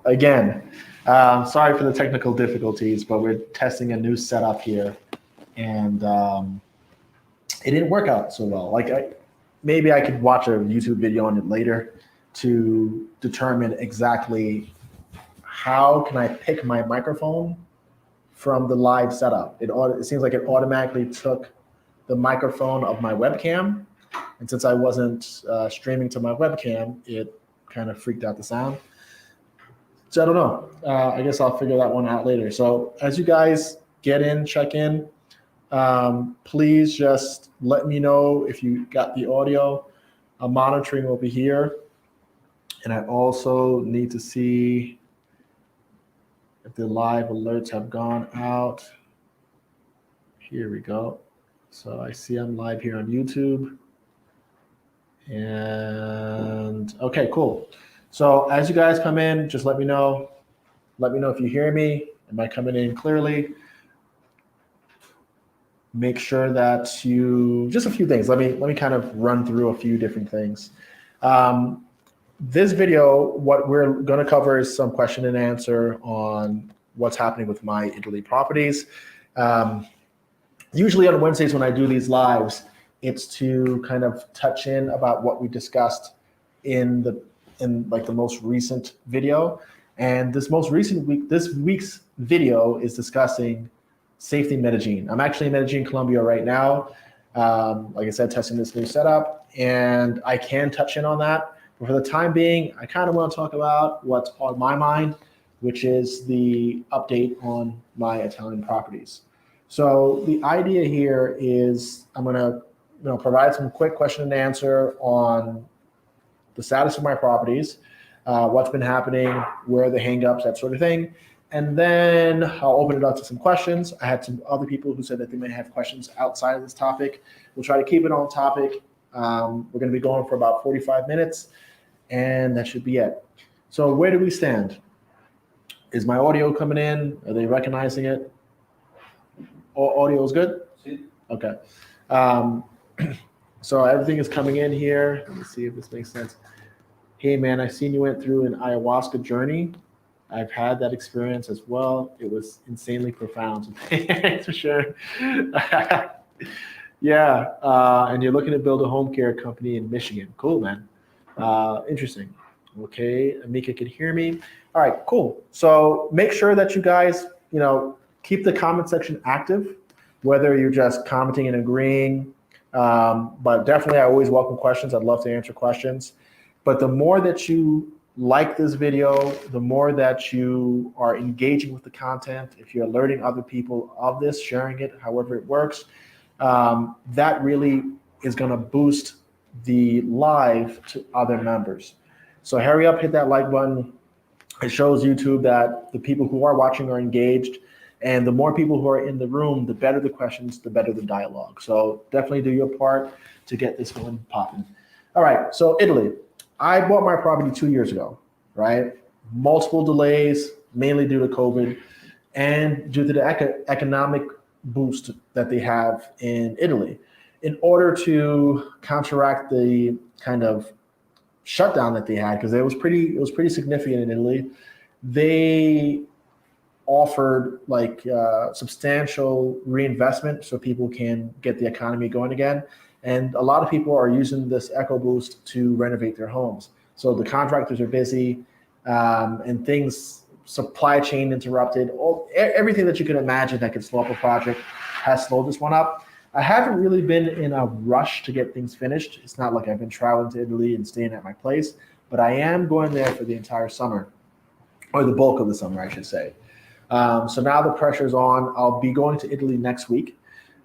Again, sorry for the technical difficulties, but we're testing a new setup here, and it didn't work out so well. Maybe I could watch a YouTube video on it later to determine exactly how can I pick my microphone from the live setup. It seems like it automatically took the microphone of my webcam, and since I wasn't streaming to my webcam, it kind of freaked out the sound. So I don't know. I guess I'll figure that one out later. So as you guys get in, check in, please just let me know if you got the audio. I'm monitoring over here. And I also need to see if the live alerts have gone out. Here we go. So I see I'm live here on YouTube. And okay, cool. So as you guys come in, just let me know. Let me know if you hear me. Am I coming in clearly? Make sure that you, just a few things. Let me kind of run through a few different things. This video, what we're going to cover is some question and answer on what's happening with my Italy properties. Usually on Wednesdays when I do these lives, it's to kind of touch in about what we discussed in like the most recent video. And this week's video is discussing safety in Medellin. I'm actually in Medellin, Colombia right now. Like I said, testing this new setup, and I can touch in on that. But for the time being, I kind of want to talk about what's on my mind, which is the update on my Italian properties. So the idea here is I'm going to provide some quick question and answer on the status of my properties, what's been happening, where are the hangups, that sort of thing. And then I'll open it up to some questions. I had some other people who said that they may have questions outside of this topic. We'll try to keep it on topic. We're going to be going for about 45 minutes, and that should be it. So where do we stand? Is my audio coming in? Are they recognizing it? Audio is good? Okay. So everything is coming in here. Let me see if this makes sense. Hey man, I've seen you went through an ayahuasca journey. I've had that experience as well. It was insanely profound. Thanks for sharing. Yeah, and you're looking to build a home care company in Michigan. Cool, man. Interesting. Okay, Amika can hear me. All right, cool. So make sure that you guys, keep the comment section active, whether you're just commenting and agreeing. But definitely, I always welcome questions. I'd love to answer questions. But the more that you like this video, the more that you are engaging with the content, if you're alerting other people of this, sharing it, however it works, that really is going to boost the live to other members. So hurry up, hit that like button. It shows YouTube that the people who are watching are engaged. And the more people who are in the room, the better the questions, the better the dialogue. So definitely do your part to get this one popping. All right, so Italy. I bought my property 2 years ago, right? Multiple delays, mainly due to COVID and due to the economic boost that they have in Italy. In order to counteract the kind of shutdown that they had, because it was pretty significant in Italy, they offered substantial reinvestment so people can get the economy going again. And a lot of people are using this Eco Boost to renovate their homes. So the contractors are busy, and supply chain interrupted. Everything that you can imagine that could slow up a project has slowed this one up. I haven't really been in a rush to get things finished. It's not like I've been traveling to Italy and staying at my place, but I am going there for the entire summer, or the bulk of the summer, I should say. So now the pressure's on. I'll be going to Italy next week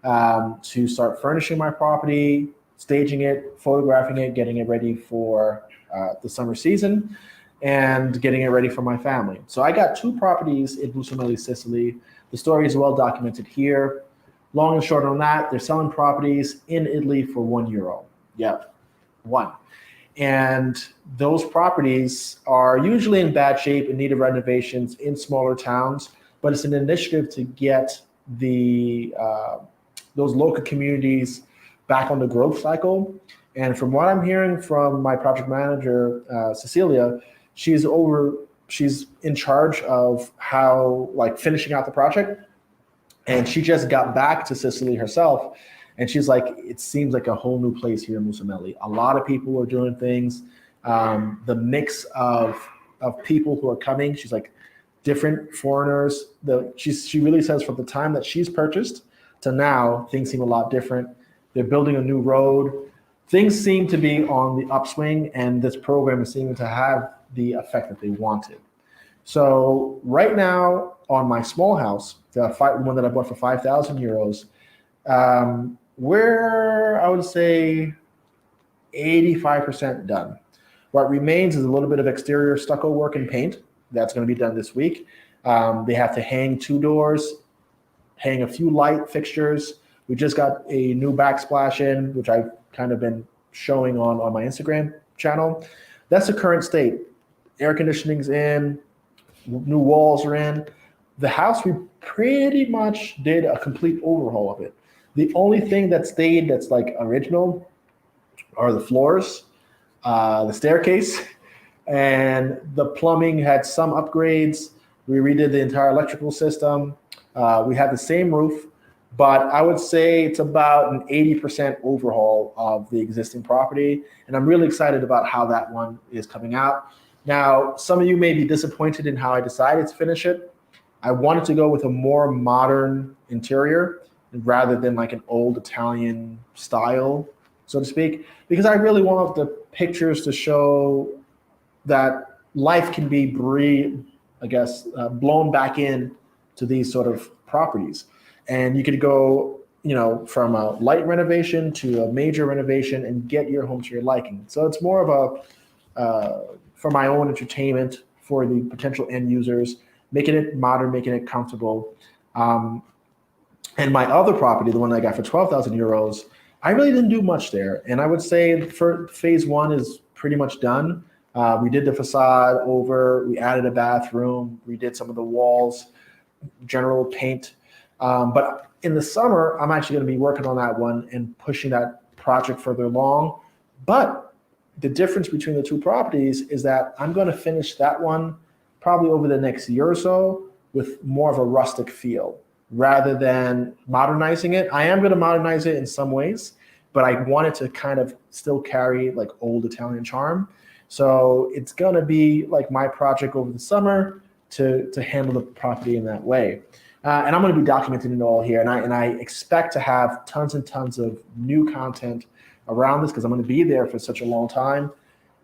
to start furnishing my property, staging it, photographing it, getting it ready for the summer season, and getting it ready for my family. So I got 2 properties in Mussomeli, Sicily. The story is well documented here. Long and short on that, they're selling properties in Italy for €1. Yep, 1. And those properties are usually in bad shape and need of renovations in smaller towns, but it's an initiative to get those local communities back on the growth cycle. And from what I'm hearing from my project manager, Cecilia, She's in charge of how, like, finishing out the project. And she just got back to Sicily herself. And she's like, it seems like a whole new place here in Mussomeli. A lot of people are doing things. The mix of people who are coming, she's like, different foreigners. She really says from the time that she's purchased to now, things seem a lot different. They're building a new road. Things seem to be on the upswing, and this program is seeming to have the effect that they wanted. So right now on my small house, the one that I bought for 5,000 euros, we're, I would say, 85% done. What remains is a little bit of exterior stucco work and paint. That's going to be done this week. They have to hang 2 doors, hang a few light fixtures. We just got a new backsplash in, which I've kind of been showing on my Instagram channel. That's the current state. Air conditioning's in, new walls are in. The house, we pretty much did a complete overhaul of it. The only thing that stayed that's like original are the floors, the staircase, and the plumbing had some upgrades. We redid the entire electrical system. We had the same roof, but I would say it's about an 80% overhaul of the existing property. And I'm really excited about how that one is coming out. Now, some of you may be disappointed in how I decided to finish it. I wanted to go with a more modern interior rather than like an old Italian style, so to speak, because I really want the pictures to show that life can be blown back in to these sort of properties. And you could go, from a light renovation to a major renovation and get your home to your liking. So it's more of for my own entertainment, for the potential end users, making it modern, making it comfortable. And my other property, the one I got for 12,000 euros, I really didn't do much there. And I would say for phase 1 is pretty much done. We did the facade over, we added a bathroom, we did some of the walls, general paint. But in the summer, I'm actually going to be working on that one and pushing that project further along. But the difference between the two properties is that I'm going to finish that one probably over the next year or so with more of a rustic feel rather than modernizing it. I am going to modernize it in some ways, but I want it to kind of still carry like old Italian charm. So it's going to be like my project over the summer to handle the property in that way. And I'm going to be documenting it all here. And I expect to have tons and tons of new content around this because I'm going to be there for such a long time.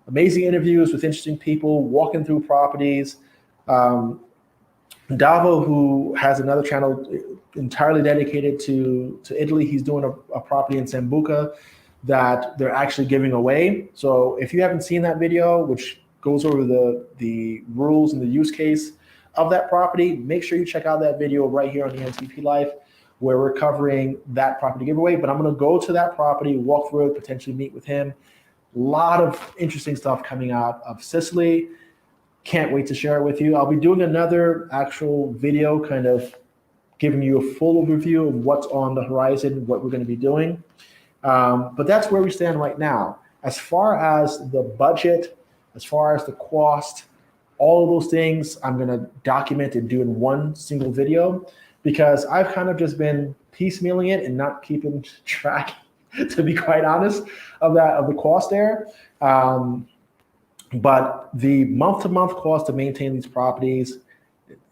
Amazing interviews with interesting people, walking through properties. Davo, who has another channel entirely dedicated to Italy, he's doing a property in Sambuca that they're actually giving away. So if you haven't seen that video, which goes over the rules and the use case of that property, make sure you check out that video right here on the NTP Life, where we're covering that property giveaway. But I'm going to go to that property, walk through it, potentially meet with him. A lot of interesting stuff coming out of Sicily. Can't wait to share it with you. I'll be doing another actual video kind of giving you a full overview of what's on the horizon, what we're going to be doing. But that's where we stand right now. As far as the budget, as far as the cost, all of those things I'm going to document and do in one single video because I've kind of just been piecemealing it and not keeping track, to be quite honest, of the cost there. But the month-to-month cost to maintain these properties,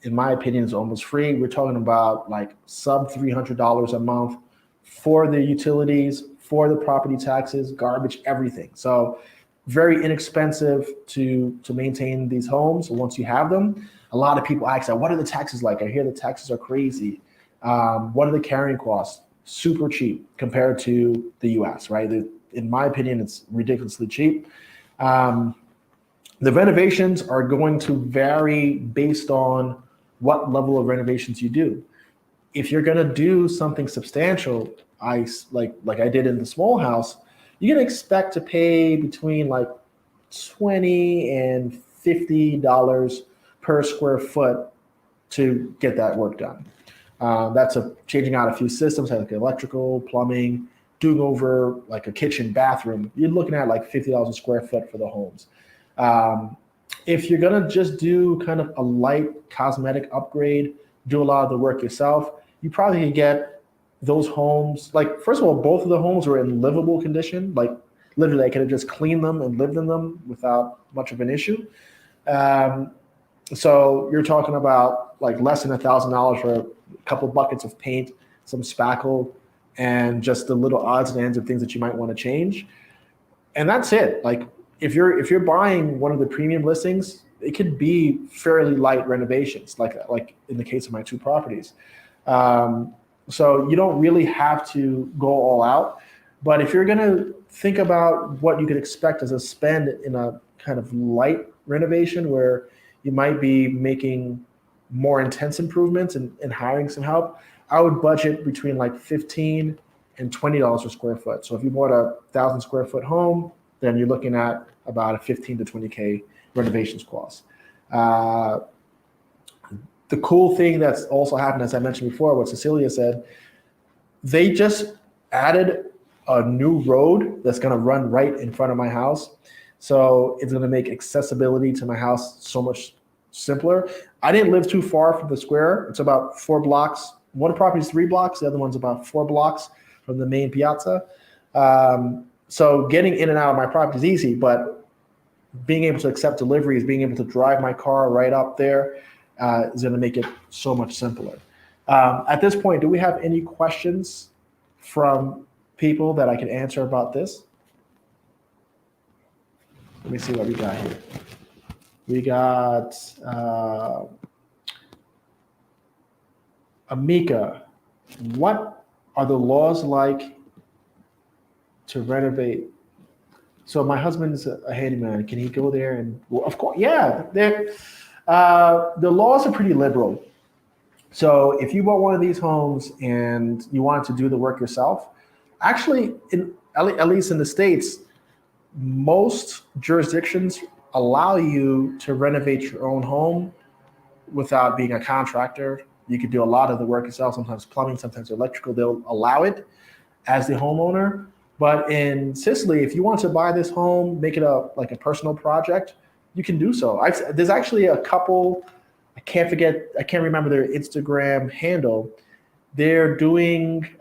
in my opinion, is almost free. We're talking about like sub $300 a month for the utilities, for the property taxes, garbage, everything. So very inexpensive to maintain these homes once you have them. A lot of people ask, what are the taxes like? I hear the taxes are crazy. What are the carrying costs? Super cheap compared to the US, right? In my opinion, it's ridiculously cheap. The renovations are going to vary based on what level of renovations you do. If you're going to do something substantial, like I did in the small house, you're going to expect to pay between like $20 and $50 per square foot to get that work done. That's changing out a few systems, like electrical, plumbing, doing over like a kitchen, bathroom. You're looking at like $50 a square foot for the homes. If you're gonna just do kind of a light cosmetic upgrade, do a lot of the work yourself, you probably could get those homes. Like, first of all, both of the homes were in livable condition. Like, literally, I could have just cleaned them and lived in them without much of an issue. Um, so you're talking about like less than $1,000 for a couple buckets of paint, some spackle, and just the little odds and ends of things that you might want to change, and that's it. Like, if you're buying one of the premium listings, it could be fairly light renovations, like in the case of my two properties. Um, so you don't really have to go all out. But if you're going to think about what you could expect as a spend in a kind of light renovation, where you might be making more intense improvements and hiring some help, I would budget between like 15 and $20 per square foot. So if you bought a 1,000 square foot home, then you're looking at about a 15 to 20K renovations cost. Uh, the cool thing that's also happened, as I mentioned before, what Cecilia said, they just added a new road that's going to run right in front of my house. So it's going to make accessibility to my house so much simpler. I didn't live too far from the square. It's about 4 blocks. One property is 3 blocks. The other one's about 4 blocks from the main piazza. So getting in and out of my property is easy, but being able to accept deliveries, being able to drive my car right up there is going to make it so much simpler. At this point, do we have any questions from people that I can answer about this? Let me see what we got here. We got Amika. What are the laws like to renovate? So my husband's a handyman. Can he go there? And well, of course, yeah. The laws are pretty liberal. So if you bought one of these homes and you wanted to do the work yourself, actually, at least in the States, most jurisdictions allow you to renovate your own home without being a contractor. You could do a lot of the work yourself, sometimes plumbing, sometimes electrical. They'll allow it as the homeowner. But in Sicily, if you want to buy this home, make it like a personal project, you can do so. There's actually a couple, I can't remember their Instagram handle. They're doing like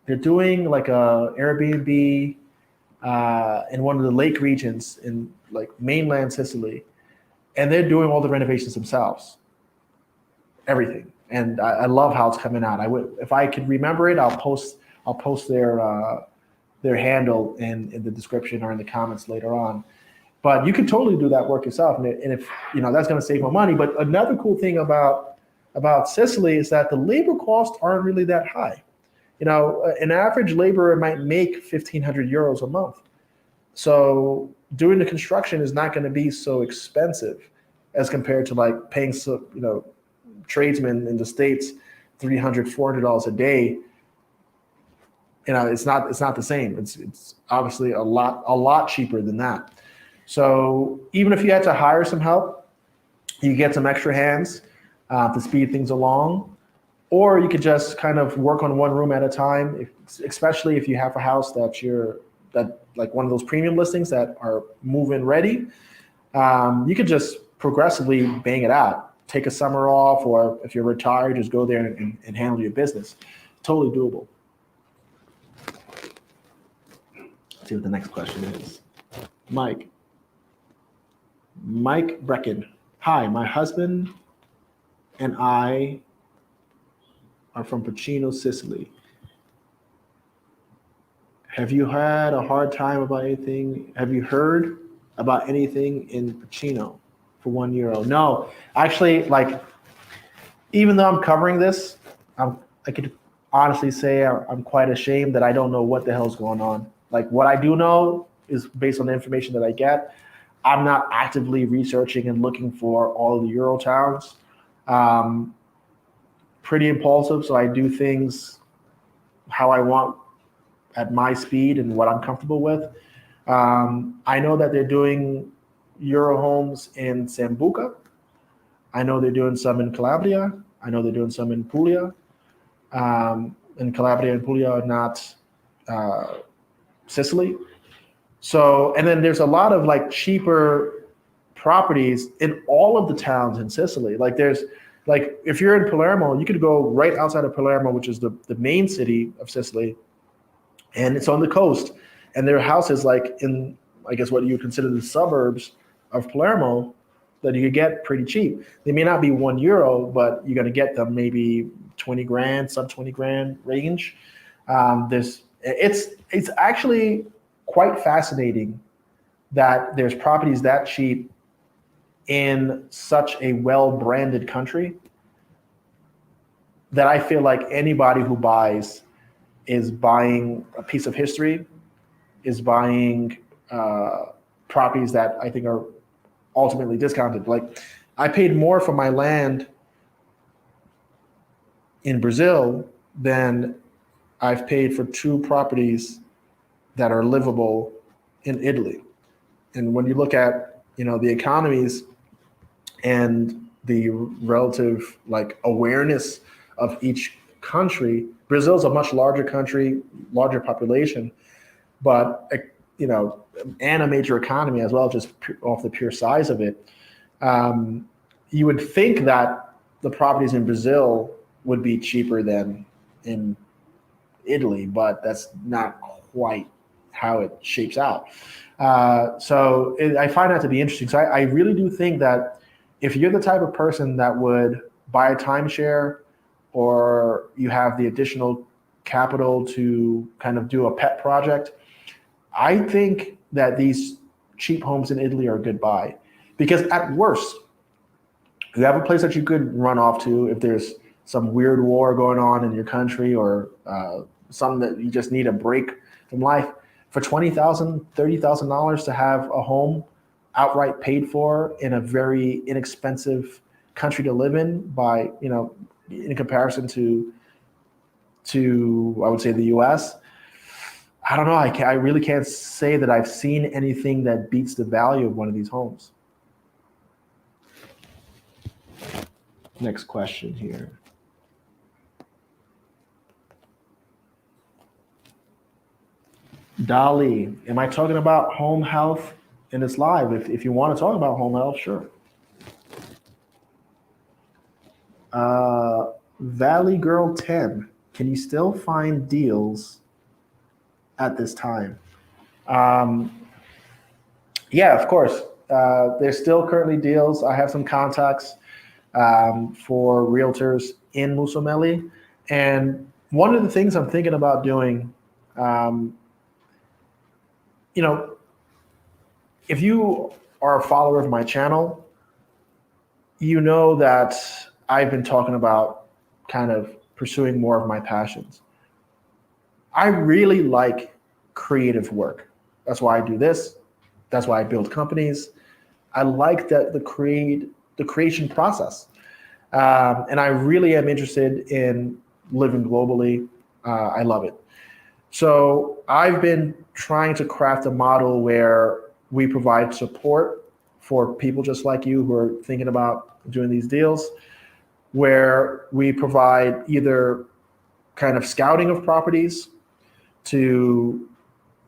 a Airbnb in one of the lake regions in like mainland Sicily, and they're doing all the renovations themselves, everything. And I love how it's coming out. If I could remember it, I'll post their handle in the description or in the comments later on. But you can totally do that work yourself, and if that's going to save more money. But another cool thing about Sicily is that the labor costs aren't really that high. An average laborer might make 1,500 euros a month. So doing the construction is not going to be so expensive as compared to like paying tradesmen in the States $300, $400 a day. It's not the same. It's obviously a lot cheaper than that. So even if you had to hire some help, you get some extra hands to speed things along, or you could just kind of work on one room at a time. Especially if you have a house that like one of those premium listings that are move-in ready, you could just progressively bang it out. Take a summer off, or if you're retired, just go there and handle your business. Totally doable. Let's see what the next question is. Mike Brecken. Hi, my husband and I are from Pacino, Sicily. Have you had a hard time about anything? Have you heard about anything in Pacino for €1? No, actually, like, even though I'm covering this, I could honestly say I'm quite ashamed that I don't know what the hell's going on. Like, what I do know is based on the information that I get. I'm not actively researching and looking for all of the Euro towns. Pretty impulsive, so I do things how I want at my speed and what I'm comfortable with. I know that they're doing Euro homes in Sambuca. I know they're doing some in Calabria. I know they're doing some in Puglia. And Calabria and Puglia are not Sicily. So, and then there's a lot of like cheaper properties in all of the towns in Sicily. Like if you're in Palermo, you could go right outside of Palermo, which is the main city of Sicily, and it's on the coast. And there are houses like in, I guess, what you would consider the suburbs of Palermo that you could get pretty cheap. They may not be €1, but you're going to get them maybe 20 grand, sub 20 grand range. It's actually quite fascinating that there's properties that cheap in such a well-branded country that I feel like anybody who buys is buying a piece of history, is buying properties that I think are ultimately discounted. Like I paid more for my land in Brazil than I've paid for 2 properties that are livable in Italy. And when you look at, the economies and the relative like awareness of each country, Brazil's a much larger country, larger population, but and a major economy as well, just off the pure size of it. You would think that the properties in Brazil would be cheaper than in Italy, but that's not quite how it shapes out. I find that to be interesting. So I really do think that if you're the type of person that would buy a timeshare, or you have the additional capital to kind of do a pet project, I think that these cheap homes in Italy are a good buy. Because at worst, you have a place that you could run off to if there's some weird war going on in your country, or something that you just need a break from life. For $20,000, $30,000 to have a home outright paid for in a very inexpensive country to live in, by in comparison to I would say the U.S. I don't know. I really can't say that I've seen anything that beats the value of one of these homes. Next question here. Dolly, am I talking about home health in this live? If you want to talk about home health, sure. Valley Girl 10, can you still find deals at this time? Yeah, of course. There's still currently deals. I have some contacts for realtors in Mussomeli. And one of the things I'm thinking about doing, if you are a follower of my channel, you know that I've been talking about kind of pursuing more of my passions. I really like creative work. That's why I do this. That's why I build companies. I like the creation process. And I really am interested in living globally. I love it. So I've been trying to craft a model where we provide support for people just like you who are thinking about doing these deals, where we provide either kind of scouting of properties, to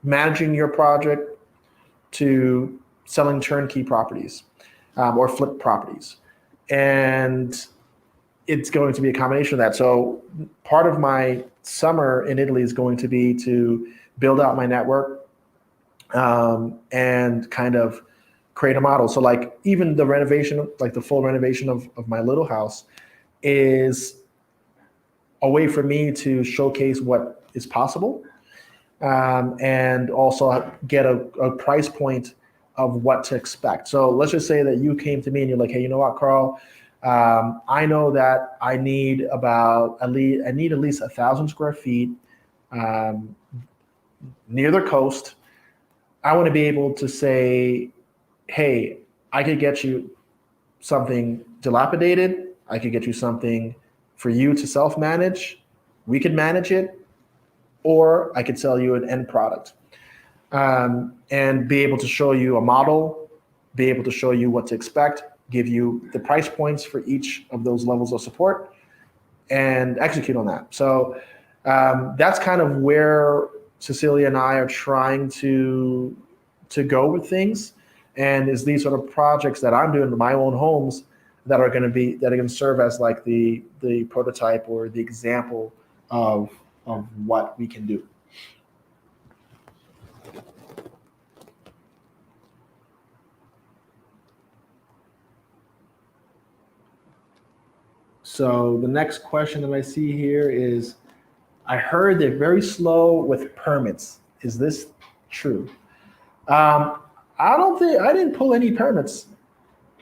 managing your project, to selling turnkey properties or flip properties. And it's going to be a combination of that. So part of my summer in Italy is going to be to build out my network and kind of create a model. So like even the renovation, like the full renovation of my little house, is a way for me to showcase what is possible, and also get a price point of what to expect. So let's just say that you came to me and you're like, hey, you know what, Carl? I know that I need at least 1,000 square feet near the coast. I want to be able to say, hey, I could get you something dilapidated. I could get you something for you to self-manage. We could manage it, or I could sell you an end product, and be able to show you a model, be able to show you what to expect, give you the price points for each of those levels of support, and execute on that. So that's kind of where Cecilia and I are trying to go with things. And it's these sort of projects that I'm doing in my own homes that are going to serve as like the prototype or the example of what we can do. So the next question that I see here is, I heard they're very slow with permits. Is this true? Um, I don't think I didn't pull any permits,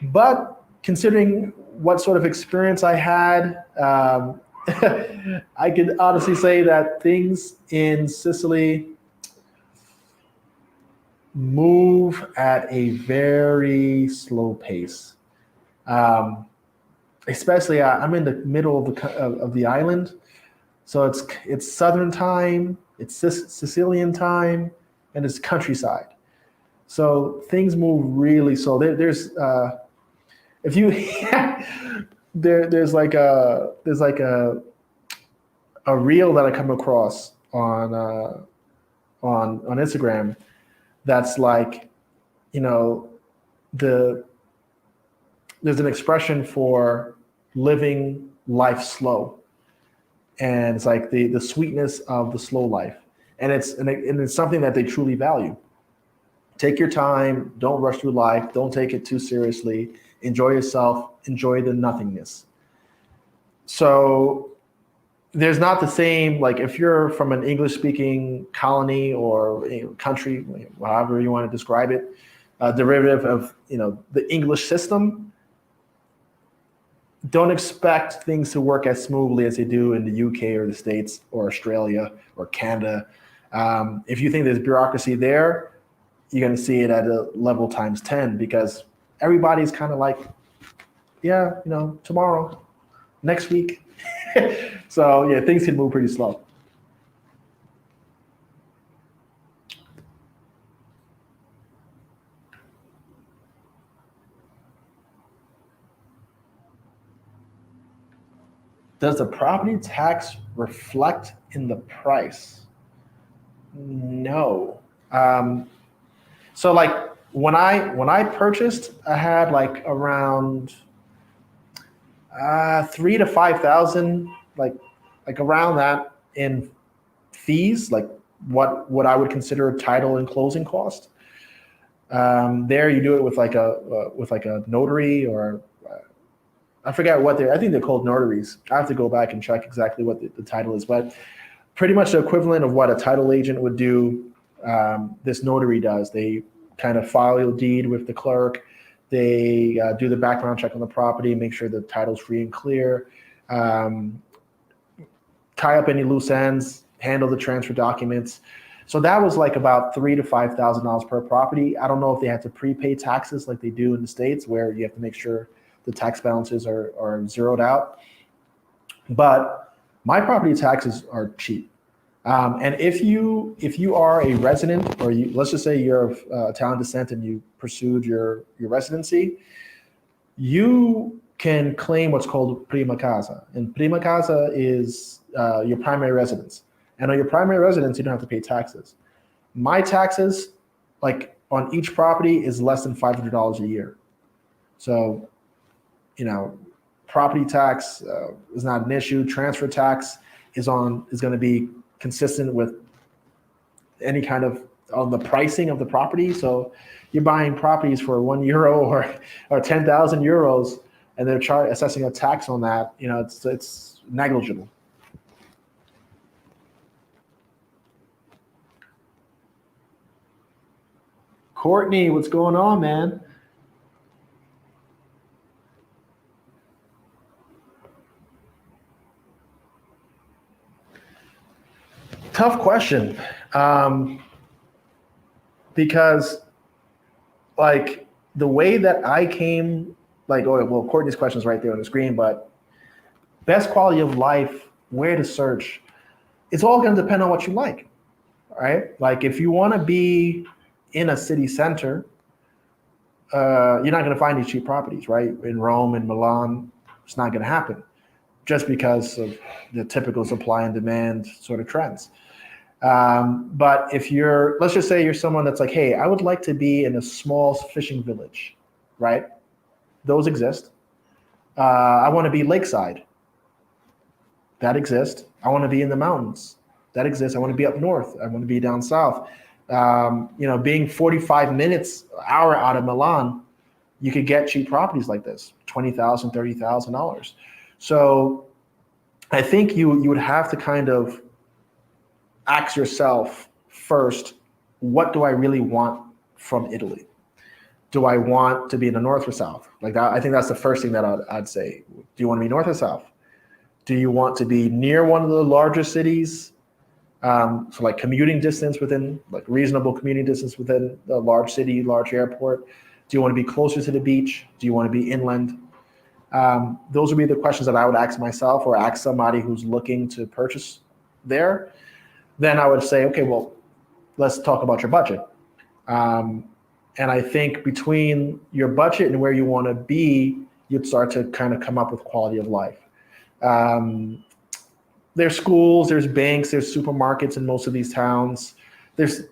but considering what sort of experience I had, I could honestly say that things in Sicily move at a very slow pace. Um, Especially, I'm in the middle of the island, so it's southern time, it's Sicilian time, and it's countryside. So things move really slow. There's if you there's like a reel that I come across on Instagram that's like, you know, the there's an expression for living life slow, and it's like the sweetness of the slow life, and it's something that they truly value. Take your time, don't rush through life, don't take it too seriously, enjoy yourself, enjoy the nothingness. So there's not the same, like if you're from an English speaking colony or country, however you want to describe it, derivative of the English system, don't expect things to work as smoothly as they do in the UK or the States or Australia or Canada. If you think there's bureaucracy there, you're going to see it at a level times 10, because everybody's kind of like, yeah, tomorrow, next week. So yeah, things can move pretty slow. Does the property tax reflect in the price? No. So like when I purchased, I had like around 3 to 5 thousand, like around that in fees, like what I would consider a title and closing cost. There you do it with like a notary, or I forget what I think they're called notaries. I have to go back and check exactly what the title is, but pretty much the equivalent of what a title agent would do. This notary does. They kind of file your deed with the clerk. They do the background check on the property, make sure the title's free and clear, tie up any loose ends, handle the transfer documents. So that was like about $3,000 to $5,000 per property. I don't know if they had to prepay taxes like they do in the States, where you have to make sure the tax balances are zeroed out. But my property taxes are cheap. And if you are a resident, or let's just say you're of Italian descent and you pursued your residency, you can claim what's called prima casa. And prima casa is your primary residence. And on your primary residence, you don't have to pay taxes. My taxes, like on each property, is less than $500 a year. So, property tax is not an issue. Transfer tax is going to be consistent with any kind of on the pricing of the property. So you're buying properties for €1 or 10,000 euros, and they're assessing a tax on that. It's negligible. Courtney, what's going on, man? Tough question. Because like the way that I came, like, oh, well, Courtney's question is right there on the screen, but best quality of life, where to search, it's all going to depend on what you like, right? Like if you want to be in a city center, you're not going to find these cheap properties, right? In Rome and Milan, it's not going to happen, just because of the typical supply and demand sort of trends. But if you're, let's just say you're someone that's like, hey, I would like to be in a small fishing village, right? Those exist. I want to be lakeside. That exists. I want to be in the mountains. That exists. I want to be up north. I want to be down south. Being 45 minutes, hour out of Milan, you could get cheap properties like this, $20,000, $30,000. So I think you would have to kind of ask yourself first, what do I really want from Italy? Do I want to be in the north or south? Like that, I think that's the first thing that I'd say. Do you want to be north or south? Do you want to be near one of the larger cities? So like commuting distance within, like reasonable commuting distance within a large city, large airport? Do you want to be closer to the beach? Do you want to be inland? Those would be the questions that I would ask myself or ask somebody who's looking to purchase there. Then I would say, okay, well, let's talk about your budget. And I think between your budget and where you want to be, you'd start to kind of come up with quality of life. There's schools, there's banks, there's supermarkets in most of these towns. There's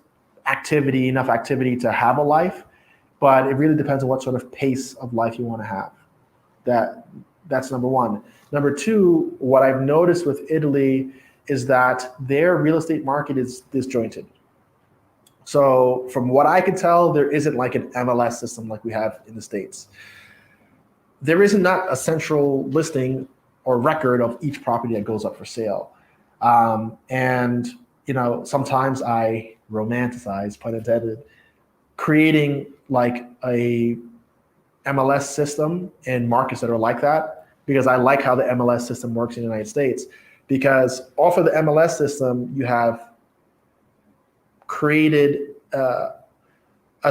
enough activity to have a life, but it really depends on what sort of pace of life you want to have. That's number one. Number two, what I've noticed with Italy is that their real estate market is disjointed. So from what I can tell, there isn't like an MLS system like we have in the States. There isn't not a central listing or record of each property that goes up for sale. And sometimes I romanticize, pun intended, creating like a MLS system in markets that are like that, because I like how the MLS system works in the United States. Because off of the MLS system, you have created a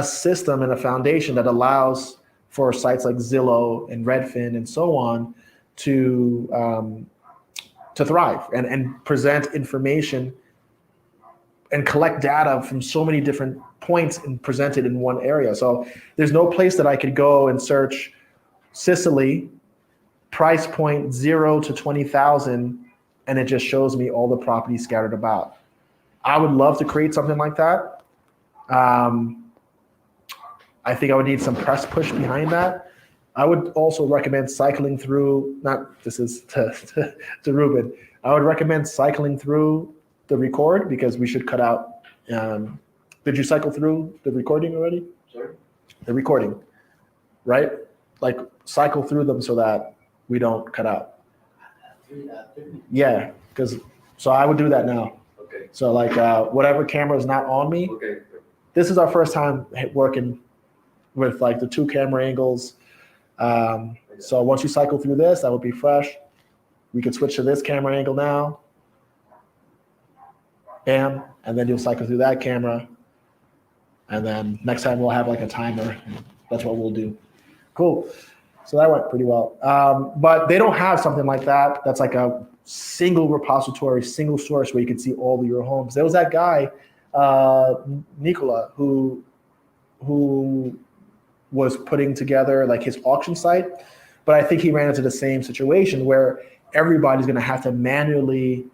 system and a foundation that allows for sites like Zillow and Redfin and so on to thrive and present information and collect data from so many different points and present it in one area. So there's no place that I could go and search Sicily, price point 0 to 20,000, and it just shows me all the properties scattered about. I would love to create something like that. I think I would need some press push behind that. I would also recommend cycling through, this is to Ruben, I would recommend cycling through the record, because we should cut out. Did you cycle through the recording already? Sorry? The recording, right? Like cycle through them so that we don't cut out. Yeah, so I would do that now. Okay. So like whatever camera is not on me. Okay. This is our first time working with like the 2 camera angles. So once you cycle through this, that would be fresh. We could switch to this camera angle now. Bam, and then you'll cycle through that camera. And then next time we'll have like a timer. That's what we'll do. Cool. So that went pretty well. But they don't have something like that. That's like a single repository, single source where you can see all of your homes. There was that guy, Nicola, who was putting together like his auction site. But I think he ran into the same situation where everybody's going to have to manually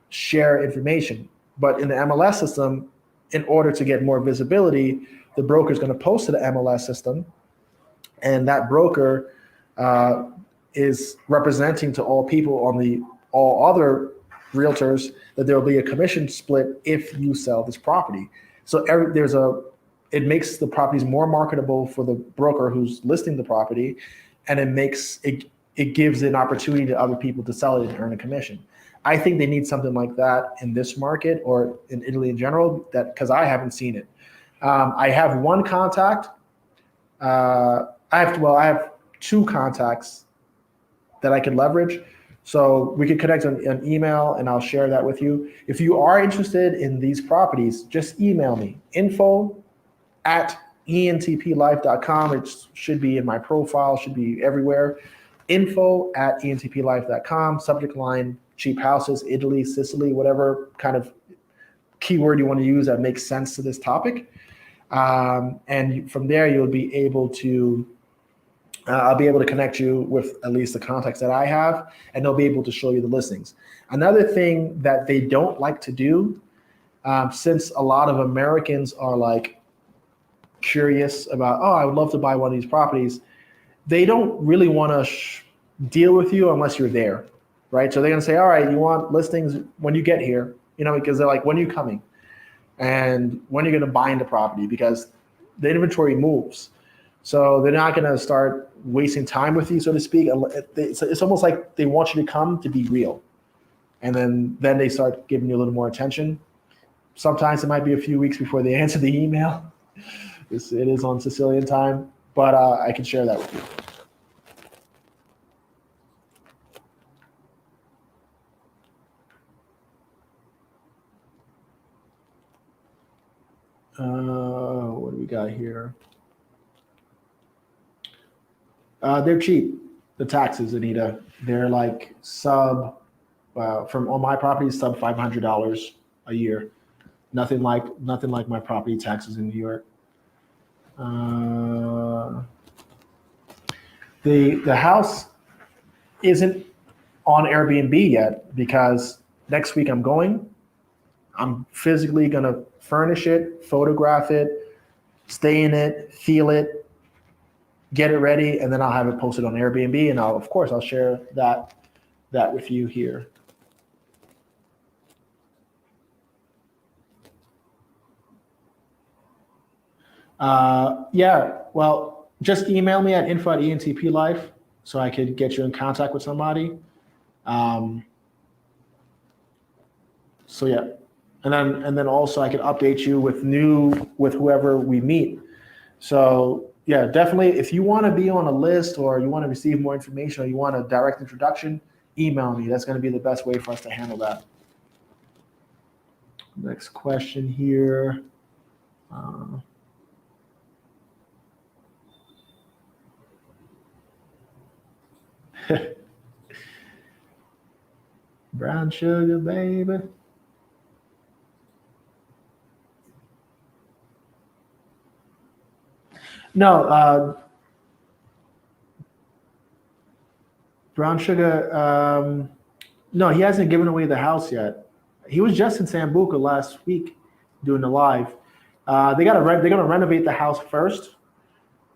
share information. But in the MLS system, in order to get more visibility, the broker is going to post to the MLS system, and that broker is representing to all people on all other realtors that there will be a commission split if you sell this property. So it makes the properties more marketable for the broker who's listing the property, and it gives an opportunity to other people to sell it and earn a commission. I think they need something like that in this market or in Italy in general, because I haven't seen it. I have one contact. I have 2 contacts that I can leverage. So we could connect on an email, and I'll share that with you. If you are interested in these properties, just email me, info@entplife.com. It should be in my profile, should be everywhere. info@entplife.com, subject line, cheap houses, Italy, Sicily, whatever kind of keyword you want to use that makes sense to this topic. And from there, you'll be able to, I'll be able to connect you with at least the contacts that I have, and they'll be able to show you the listings. Another thing that they don't like to do since a lot of Americans are like curious about, oh, I would love to buy one of these properties, they don't really want to deal with you unless you're there, right? So they're going to say, all right, you want listings when you get here, because they're like, when are you coming? And when are you going to bind the property? Because the inventory moves. So they're not going to start wasting time with you, so to speak. It's almost like they want you to come to be real. And then they start giving you a little more attention. Sometimes it might be a few weeks before they answer the email. It is on Sicilian time, but I can share that with you. What do we got here? They're cheap. The taxes, Anita, they're like from on my property, sub $500 a year. Nothing like my property taxes in New York. The house isn't on Airbnb yet because next week I'm physically gonna furnish it, photograph it, stay in it, feel it, get it ready, and then I'll have it posted on Airbnb, and I'll share that with you here. Yeah, well, just email me at info@entplife so I could get you in contact with somebody. So yeah, and then also I could update you with whoever we meet. So yeah, definitely, if you want to be on a list or you want to receive more information or you want a direct introduction, email me. That's going to be the best way for us to handle that. Next question here. Brown sugar, baby. No, brown sugar. No, he hasn't given away the house yet. He was just in Sambuca last week doing the live. They're gonna renovate the house first.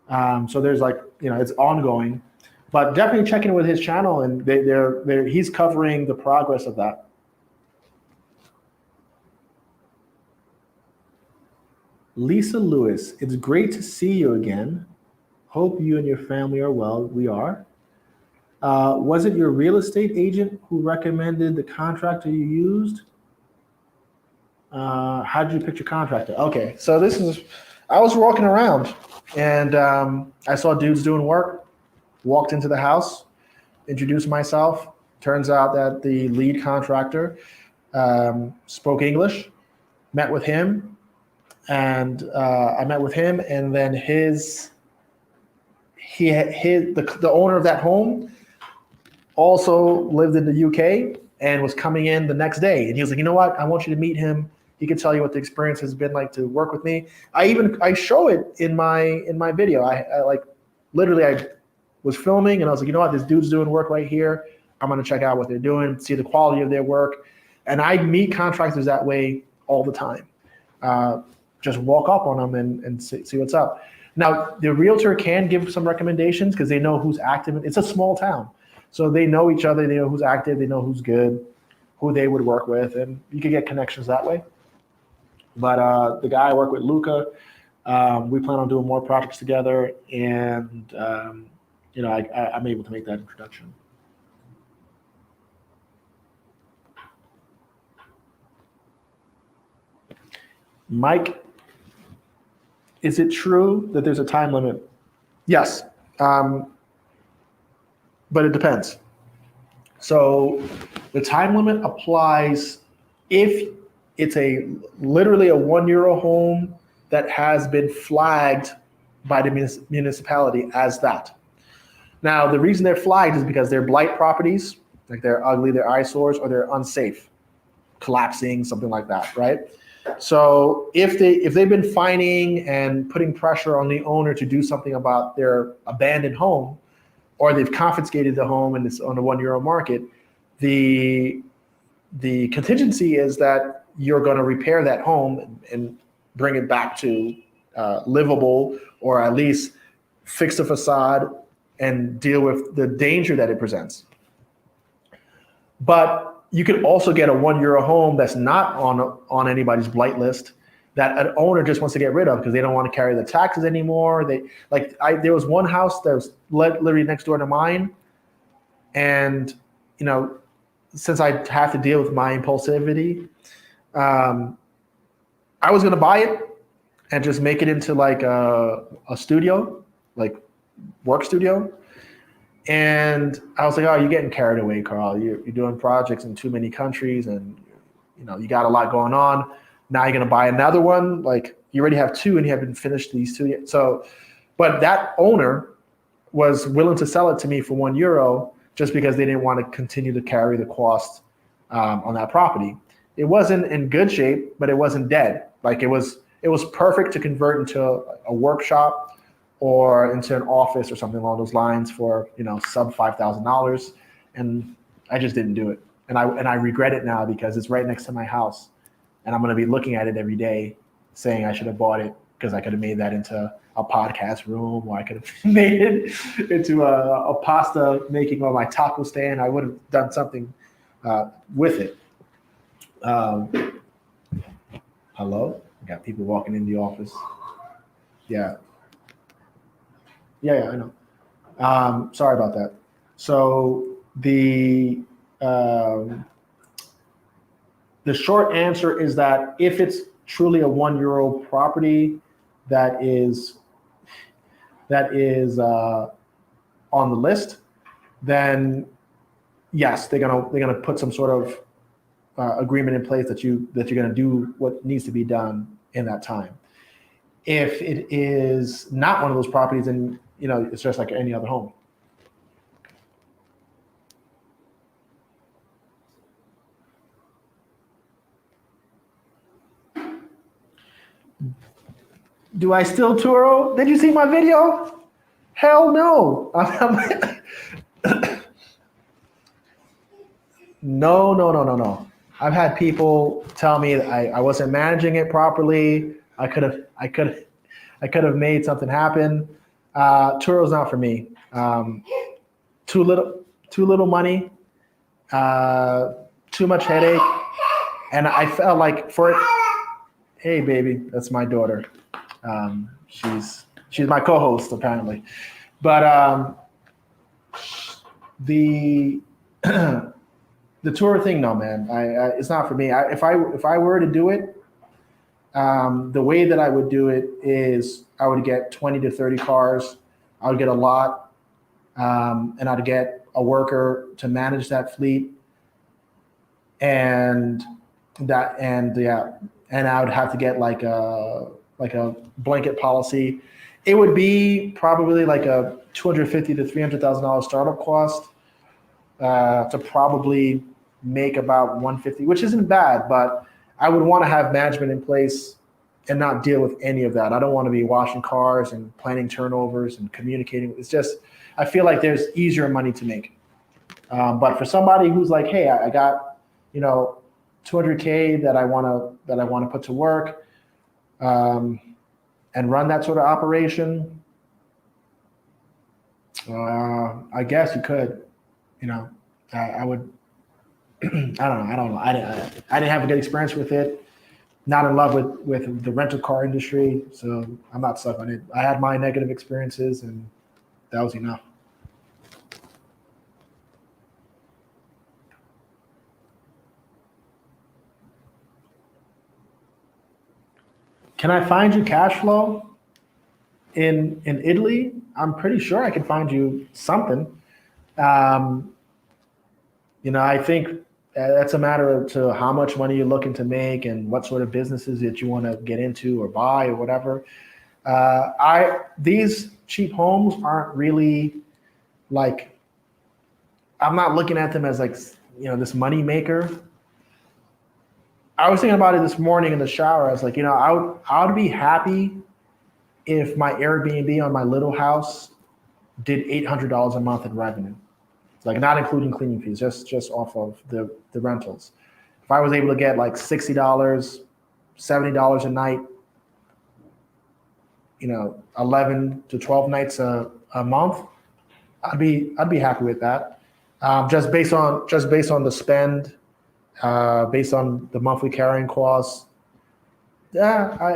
So there's it's ongoing, but definitely check in with his channel, and he's covering the progress of that. Lisa Lewis, it's great to see you again. Hope you and your family are well. We are. Was it your real estate agent who recommended the contractor you used? How did you pick your contractor? Okay, so I was walking around and I saw dudes doing work, walked into the house, introduced myself. Turns out that the lead contractor spoke English, met with him, and I met with him, and then the owner of that home also lived in the UK and was coming in the next day. And he was like, you know what? I want you to meet him. He can tell you what the experience has been like to work with me. I show it in my video. I was filming and I was like, you know what? This dude's doing work right here. I'm going to check out what they're doing, see the quality of their work. And I meet contractors that way all the time. Just walk up on them and see what's up. Now, the realtor can give some recommendations because they know who's active. It's a small town. So they know each other, they know who's active, they know who's good, who they would work with, and you can get connections that way. But the guy I work with, Luca, we plan on doing more projects together, and I'm able to make that introduction. Mike, is it true that there's a time limit? Yes. But it depends. So the time limit applies if it's literally a €1 home that has been flagged by the municipality as that. Now, the reason they're flagged is because they're blight properties, like they're ugly, they're eyesores, or they're unsafe, collapsing, something like that, right? So if they've been fining and putting pressure on the owner to do something about their abandoned home, or they've confiscated the home and it's on the €1 market, the contingency is that you're going to repair that home and bring it back to livable, or at least fix the facade and deal with the danger that it presents. But you could also get a €1 home that's not on anybody's blight list, that an owner just wants to get rid of because they don't want to carry the taxes anymore. There was one house that was literally next door to mine, and since I have to deal with my impulsivity, I was going to buy it and just make it into like a studio, like work studio. And I was like, oh, you're getting carried away, Carl. You're doing projects in too many countries, and you got a lot going on. Now you're going to buy another one. Like, you already have two and you haven't finished these two yet. So, but that owner was willing to sell it to me for €1 just because they didn't want to continue to carry the cost on that property. It wasn't in good shape, but it wasn't dead. Like, it was perfect to convert into a workshop or into an office or something along those lines for sub $5,000, and I just didn't do it. And I regret it now because it's right next to my house, and I'm going to be looking at it every day, saying I should have bought it because I could have made that into a podcast room, or I could have made it into a pasta making or my taco stand. I would have done something with it. Hello? We got people walking in the office. Yeah, I know. Sorry about that. So the short answer is that if it's truly a €1 property that is on the list, then yes, they're gonna put some sort of agreement in place that you're gonna do what needs to be done in that time. If it is not one of those properties, then it's just like any other home. Do I still Turo? Did you see my video? Hell no. No. I've had people tell me that I wasn't managing it properly. I could have made something happen. Turo's not for me. Too little money, too much headache, and I felt like for it. Hey, baby, that's my daughter. She's my co-host apparently, but the tour thing, no, man. It's not for me. If I were to do it, the way that I would do it is I would get 20 to 30 cars. I would get a lot, and I'd get a worker to manage that fleet, and I would have to get like a blanket policy. It would be probably like a $250,000 to $300,000 startup cost to probably make about $150,000, which isn't bad, but I would want to have management in place and not deal with any of that. I don't want to be washing cars and planning turnovers and communicating. It's just, I feel like there's easier money to make. But for somebody who's like, hey, I got, $200K that I want to put to work, and run that sort of operation, I guess you could, I would, I don't know. I didn't have a good experience with it. Not in love with the rental car industry, so I'm not stuck on it. I had my negative experiences, and that was enough. Can I find you cash flow in Italy? I'm pretty sure I can find you something. I think that's a matter of to how much money you're looking to make and what sort of businesses that you want to get into or buy or whatever. These cheap homes aren't really like, I'm not looking at them as like, this money maker. I was thinking about it this morning in the shower. I was like, I would be happy if my Airbnb on my little house did $800 a month in revenue. Like, not including cleaning fees, just off of the rentals. if I was able to get like $60, $70 a night, 11 to 12 nights a month, I'd be happy with that. Just based on the spend, based on the monthly carrying costs. Yeah, I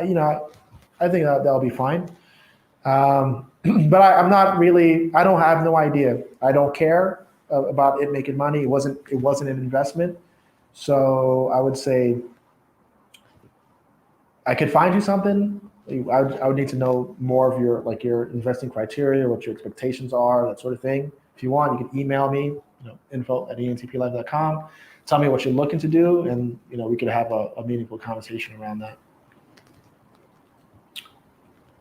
think that'll be fine. But I'm not really. I don't have no idea. I don't care about it making money. It wasn't an investment. So I would say I could find you something. I would need to know more of your investing criteria, what your expectations are, that sort of thing. If you want, you can email me, info@entplife.com. Tell me what you're looking to do, and we could have a meaningful conversation around that.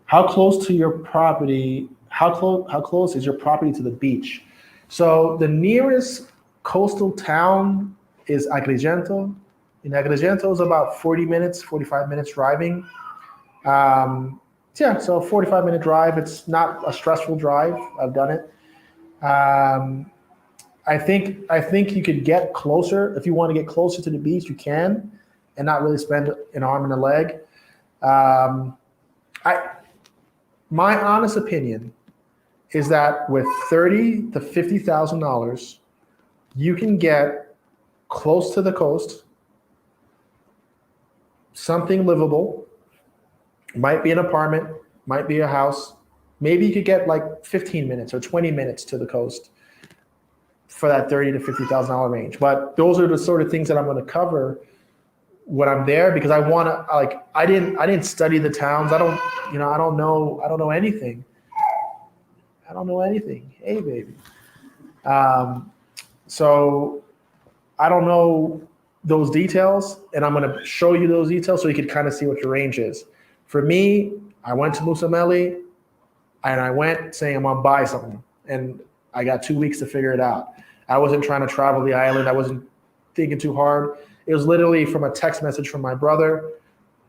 How close to your property? How close is your property to the beach? So the nearest coastal town is Agrigento. Agrigento is about 40 minutes, 45 minutes driving. So 45-minute drive. It's not a stressful drive. I've done it. I think you could get closer. If you want to get closer to the beach, you can, and not really spend an arm and a leg. My honest opinion is that with $30,000 to $50,000, you can get close to the coast, something livable. Might be an apartment, might be a house. Maybe you could get like 15 minutes or 20 minutes to the coast for that $30,000 to $50,000 range. But those are the sort of things that I'm going to cover when I'm there, because I want to, I didn't study the towns. I don't know anything. I don't know anything. Hey, baby. So I don't know those details, and I'm going to show you those details so you can kind of see what your range is. For me, I went to Mussomeli, and I went saying I'm going to buy something, and I got 2 weeks to figure it out. I wasn't trying to travel the island. I wasn't thinking too hard. It was literally from a text message from my brother,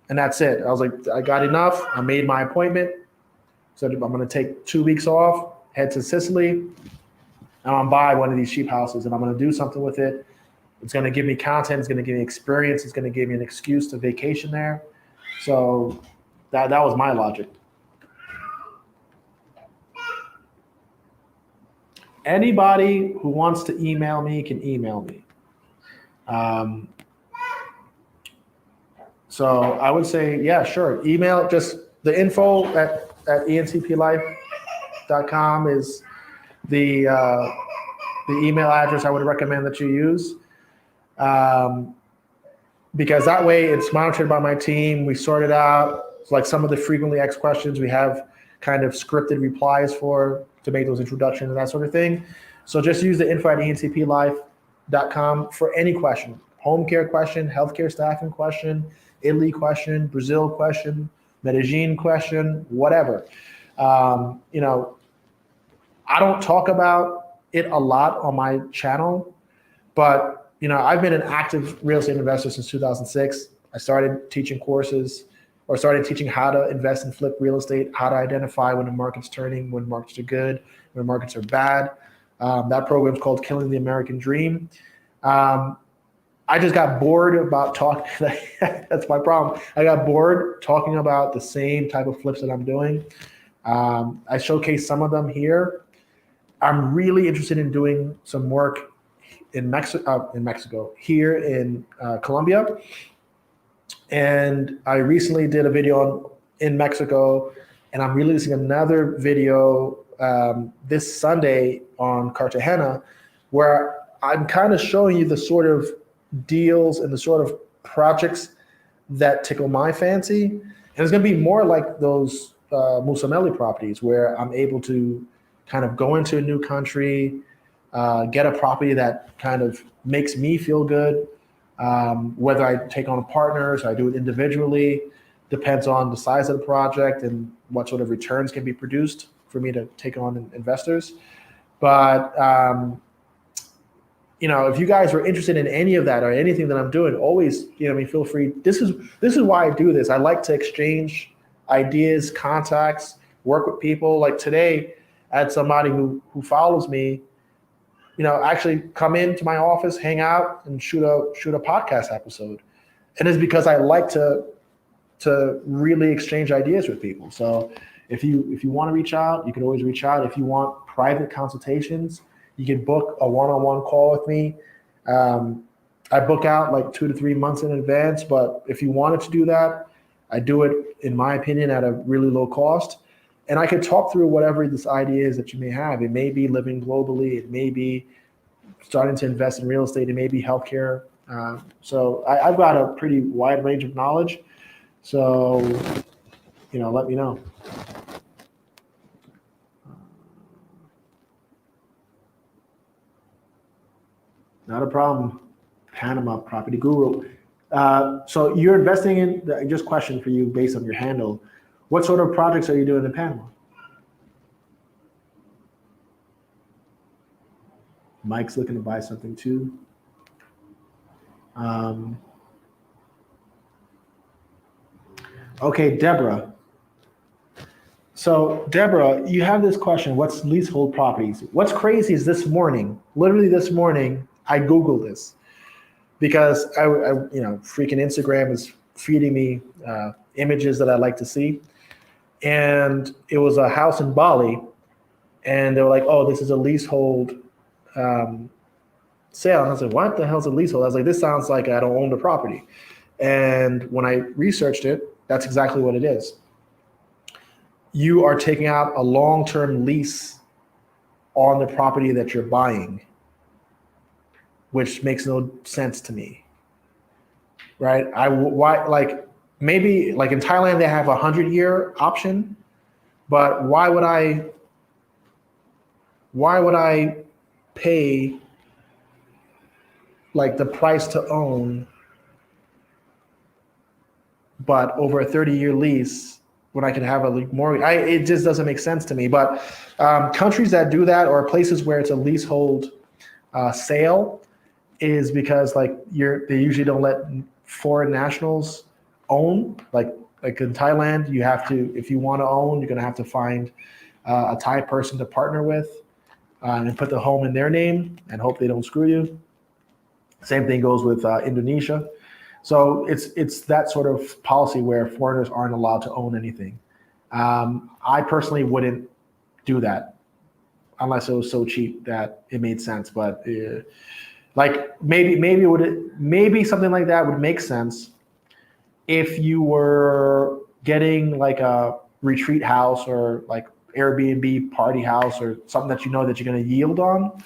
and that's it. I was like, I got enough. I made my appointment. So I'm going to take 2 weeks off, head to Sicily, and I'm going to buy one of these cheap houses, and I'm going to do something with it. It's going to give me content. It's going to give me experience. It's going to give me an excuse to vacation there. So that was my logic. Anybody who wants to email me can email me. So I would say, yeah, sure. Email, just the info at entplife.com is the email address I would recommend that you use. Because that way it's monitored by my team. We sort it out. It's like some of the frequently asked questions we have kind of scripted replies to make those introductions and that sort of thing. So just use the info@entplife.com for any question. Home care question, healthcare staffing question, Italy question, Brazil question, Medellin question, whatever. I don't talk about it a lot on my channel, but I've been an active real estate investor since 2006. I started teaching courses, or started teaching how to invest and flip real estate, how to identify when the market's turning, when markets are good, when markets are bad. That program is called Killing the American Dream. I just got bored about talking. That's my problem. I got bored talking about the same type of flips that I'm doing. I showcase some of them here. I'm really interested in doing some work in Mexico, here in Colombia. And I recently did a video in Mexico, and I'm releasing another video this Sunday on Cartagena, where I'm kind of showing you the sort of deals and the sort of projects that tickle my fancy. And it's going to be more like those Mussomeli properties, where I'm able to kind of go into a new country, get a property that kind of makes me feel good. Whether I take on partners, I do it individually, depends on the size of the project and what sort of returns can be produced for me to take on investors. But if you guys are interested in any of that or anything that I'm doing, always feel free. This is why I do this. I like to exchange ideas, contacts, work with people. Like today, I had somebody who follows me. actually come into my office, hang out, and shoot a podcast episode. And it's because I like to really exchange ideas with people. So if you want to reach out, you can always reach out. If you want private consultations, you can book a one-on-one call with me. I book out like 2 to 3 months in advance, but if you wanted to do that, I do it, in my opinion, at a really low cost. And I could talk through whatever this idea is that you may have. It may be living globally. It may be starting to invest in real estate. It may be healthcare. So I've got a pretty wide range of knowledge. So, let me know. Not a problem. Panama Property Guru. So you're investing in, just question for you based on your handle. What sort of projects are you doing in Panama? Mike's looking to buy something too. Okay, Deborah. So Deborah, you have this question, what's leasehold properties? What's crazy is literally this morning, I Googled this because I freaking Instagram is feeding me images that I like to see. And it was a house in Bali, and they were like, oh, this is a leasehold sale. And I was like, what the hell's a leasehold? I was like, this sounds like I don't own the property. And when I researched it, that's exactly what it is. You are taking out a long-term lease on the property that you're buying, which makes no sense to me, right? Maybe like in Thailand they have a 100-year option, but why would I pay like the price to own, but over a 30-year lease when I can have a mortgage? It just doesn't make sense to me. But countries that do that, or places where it's a leasehold sale, is because they usually don't let foreign nationals own. Like in Thailand, you have to, if you want to own, you're going to have to find a Thai person to partner with and put the home in their name and hope they don't screw you. Same thing goes with Indonesia. So it's that sort of policy where foreigners aren't allowed to own anything. I personally wouldn't do that unless it was so cheap that it made sense. But maybe something like that would make sense if you were getting like a retreat house or like Airbnb party house or something that you know that you're going to yield on,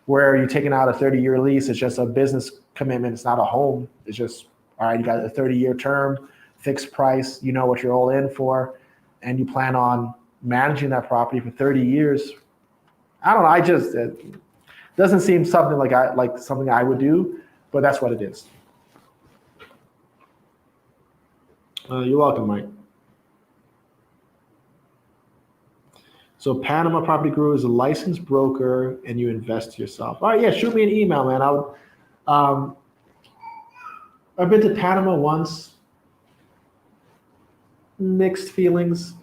where you're taking out a 30-year lease. It's just a business commitment. It's not a home. It's just, all right, you got a 30-year term, fixed price, you know what you're all in for, and you plan on managing that property for 30 years. I don't know. It doesn't seem something like something I would do, but that's what it is. You're welcome, Mike. So Panama Property Guru is a licensed broker, and you invest yourself. All right, yeah, shoot me an email, man. I've been to Panama once. Mixed feelings.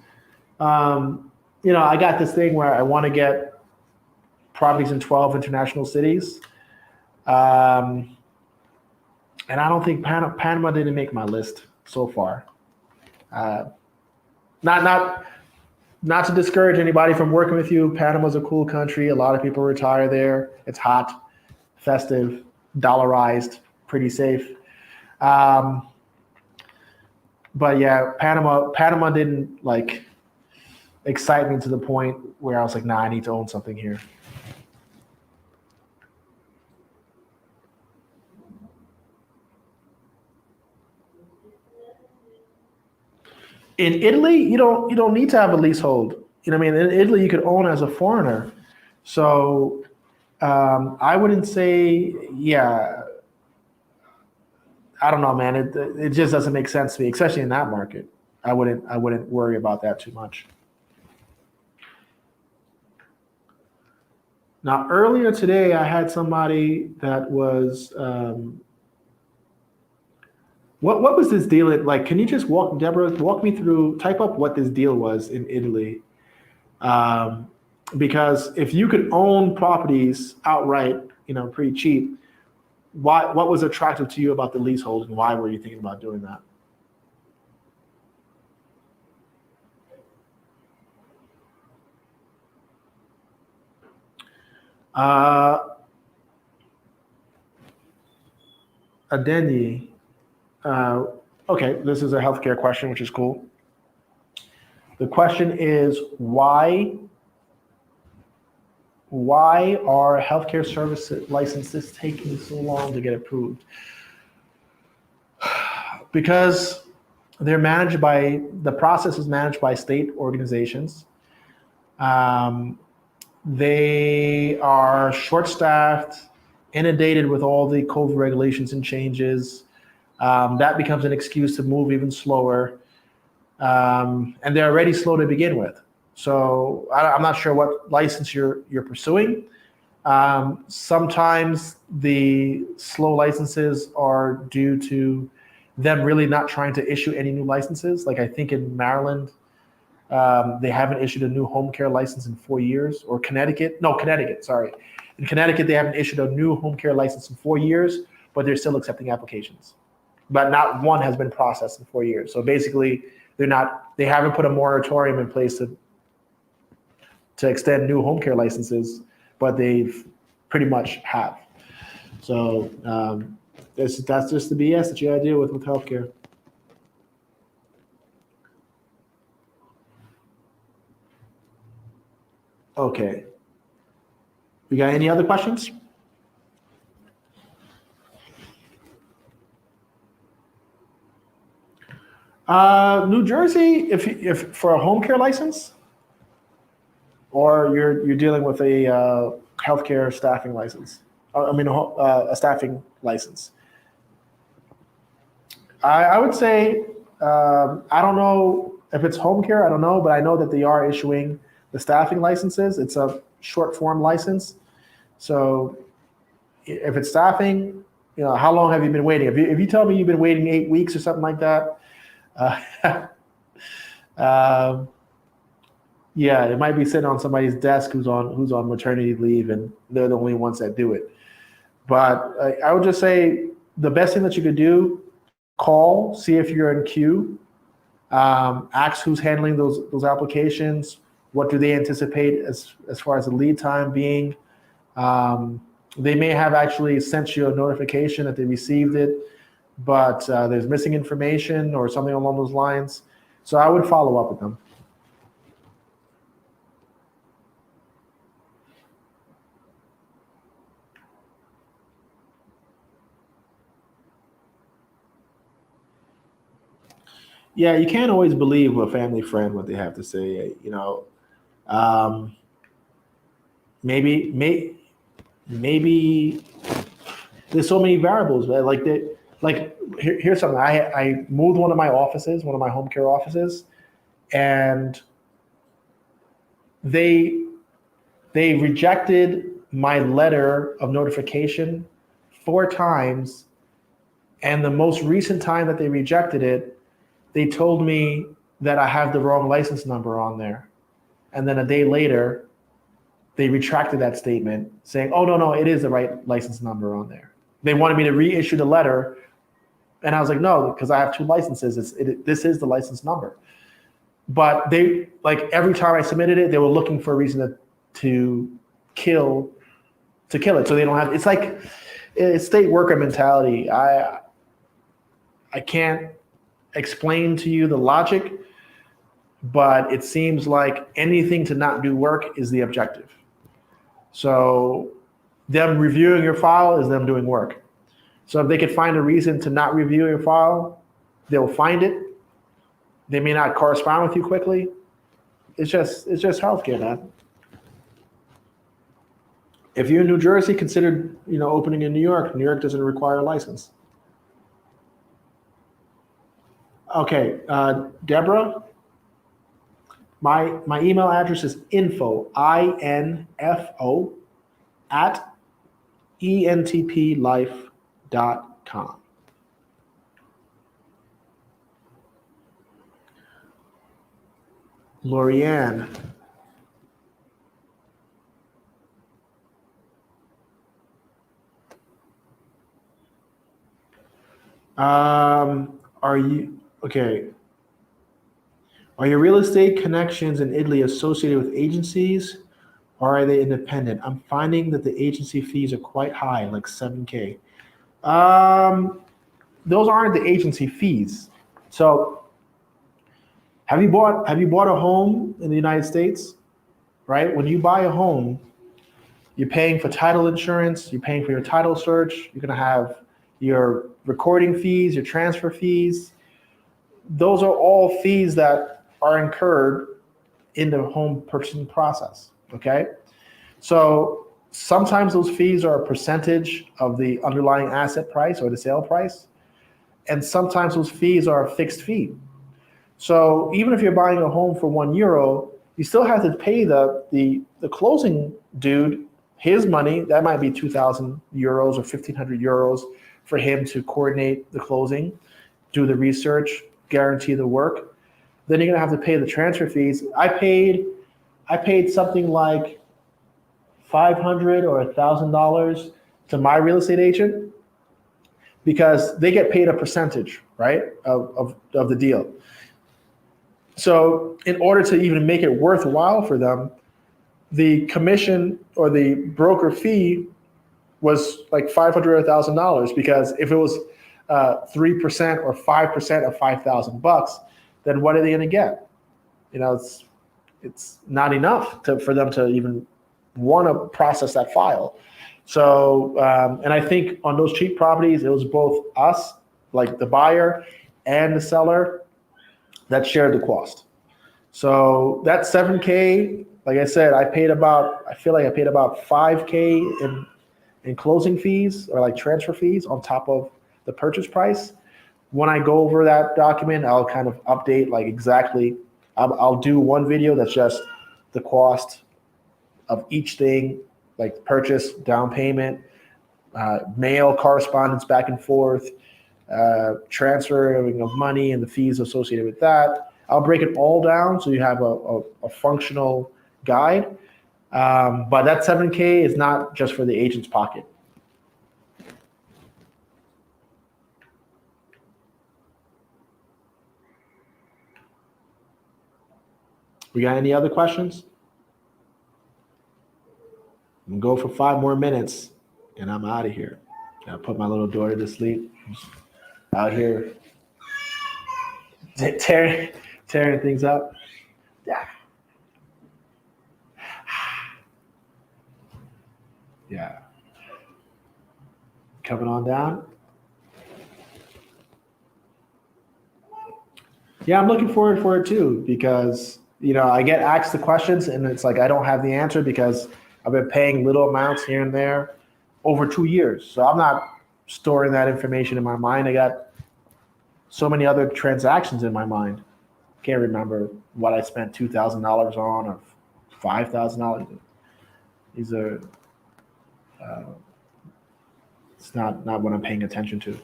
I got this thing where I want to get properties in 12 international cities. And I don't think Panama didn't make my list so far. Not to discourage anybody from working with you. Panama's a cool country. A lot of people retire there. It's hot, festive, dollarized, pretty safe. But yeah, Panama didn't excite me to the point where I was like, nah, I need to own something here. In Italy, you don't need to have a leasehold. You know what I mean? In Italy, you could own as a foreigner. So I wouldn't say, yeah. I don't know, man. It just doesn't make sense to me, especially in that market. I wouldn't worry about that too much. Now, earlier today, I had somebody that was. What was this deal? Can you just walk me through? Type up what this deal was in Italy. Because if you could own properties outright, pretty cheap, what was attractive to you about the leasehold, and why were you thinking about doing that? Adeni, okay, this is a healthcare question, which is cool. The question is why are healthcare service licenses taking so long to get approved? Because the process is managed by state organizations. They are short-staffed, inundated with all the COVID regulations and changes. That becomes an excuse to move even slower. And they're already slow to begin with. So I'm not sure what license you're pursuing. Sometimes the slow licenses are due to them really not trying to issue any new licenses. Like I think in Maryland, they haven't issued a new home care license in 4 years, or Connecticut, sorry. In Connecticut, they haven't issued a new home care license in 4 years, but they're still accepting applications. But not one has been processed in 4 years. So basically, they haven't put a moratorium in place to extend new home care licenses, but they've pretty much have. So that's just the BS that you gotta deal with healthcare. Okay. We got any other questions? New Jersey, if for a home care license, or you're dealing with a healthcare staffing license. I mean, a staffing license. I would say I don't know if it's home care. I don't know, but I know that they are issuing the staffing licenses. It's a short form license. So if it's staffing, how long have you been waiting? If you tell me you've been waiting 8 weeks or something like that, yeah, it might be sitting on somebody's desk who's on maternity leave, and they're the only ones that do it. But I would just say the best thing that you could do: call, see if you're in queue, ask who's handling those applications. What do they anticipate as far as the lead time being? They may have actually sent you a notification that they received it, but there's missing information or something along those lines. So I would follow up with them. Yeah, you can't always believe a family friend what they have to say. Um, maybe there's so many variables, right? Here's something. I moved one of my offices, one of my home care offices, and they they rejected my letter of notification 4 times, and the most recent time that they rejected it, they told me that I have the wrong license number on there. And then a day later, they retracted that statement saying, oh, no, it is the right license number on there. They wanted me to reissue the letter. And I was like, no, because I have 2 licenses. This is the license number. But they, like, every time I submitted it, they were looking for a reason to kill it. So they don't have, it's state worker mentality. I can't explain to you the logic, but it seems like anything to not do work is the objective. So them reviewing your file is them doing work. So if they could find a reason to not review your file, they'll find it. They may not correspond with you quickly. It's just healthcare, man. If you're in New Jersey, consider opening in New York. New York doesn't require a license. Okay, Deborah, my email address is info at entplife.com. Lorianne, Are you okay? Are your real estate connections in Italy associated with agencies, or are they independent? I'm finding that the agency fees are quite high, like 7K. Um, those aren't the agency fees. So have you bought a home in the United States? Right? When you buy a home, you're paying for title insurance, you're paying for your title search, you're gonna have your recording fees, your transfer fees. Those are all fees that are incurred in the home purchasing process. Okay. So sometimes those fees are a percentage of the underlying asset price or the sale price. And sometimes those fees are a fixed fee. So even if you're buying a home for €1, you still have to pay the closing dude his money. That might be €2,000 or €1,500 for him to coordinate the closing, do the research, guarantee the work. Then you're gonna have to pay the transfer fees. I paid something like $500 or $1,000 to my real estate agent because they get paid a percentage, right, of the deal. So in order to even make it worthwhile for them, the commission or the broker fee was like $500 or $1,000 because if it was 3% or 5% of $5,000, then what are they going to get? It's not enough for them to even want to process that file. So, and I think on those cheap properties, it was both us, like the buyer, and the seller that shared the cost. So that 7K, like I said, I feel like I paid about 5K in closing fees or like transfer fees on top of the purchase price. When I go over that document, I'll kind of update like exactly. I'll do one video that's just the cost of each thing, like purchase, down payment, mail correspondence back and forth, transferring of money and the fees associated with that. I'll break it all down so you have a functional guide. But that 7K is not just for the agent's pocket. We got any other questions? I'm gonna go for 5 more minutes and I'm out of here. I put my little daughter to sleep. Out here tearing things up. Yeah. Yeah. Coming on down. Yeah, I'm looking forward for it too because I get asked the questions and it's like I don't have the answer because I've been paying little amounts here and there over 2 years. So I'm not storing that information in my mind. I got so many other transactions in my mind. Can't remember what I spent $2,000 on or $5,000. These are it's not what I'm paying attention to.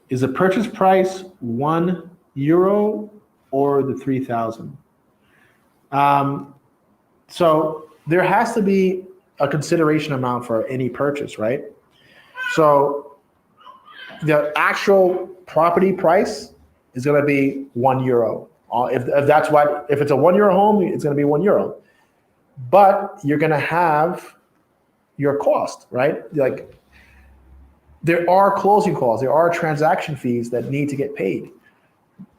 Is the purchase price €1 or the 3,000? So there has to be a consideration amount for any purchase, right? So the actual property price is going to be €1. If it's a €1 home, it's going to be €1. But you're going to have your cost, right? Like there are closing costs, there are transaction fees that need to get paid.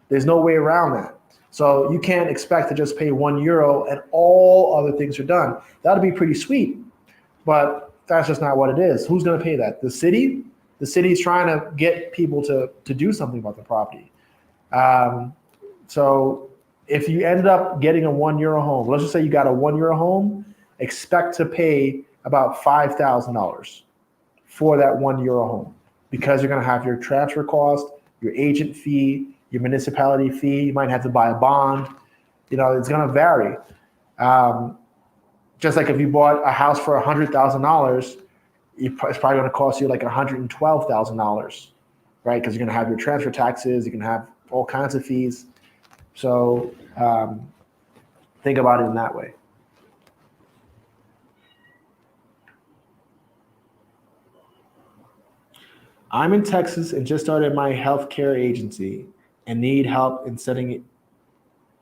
There's no way around that. So you can't expect to just pay €1 and all other things are done. That'd be pretty sweet, but that's just not what it is. Who's going to pay that? The city? The city's trying to get people to do something about the property. So if you ended up getting a €1 home, let's just say you got a €1 home, expect to pay about $5,000 for that €1 home because you're going to have your transfer cost, your agent fee, your municipality fee. You might have to buy a bond. It's going to vary. Just like if you bought a house for $100,000, it's probably going to cost you like $112,000, right? Because you're going to have your transfer taxes, you can have all kinds of fees. So think about it in that way. I'm in Texas and just started my healthcare agency and need help in setting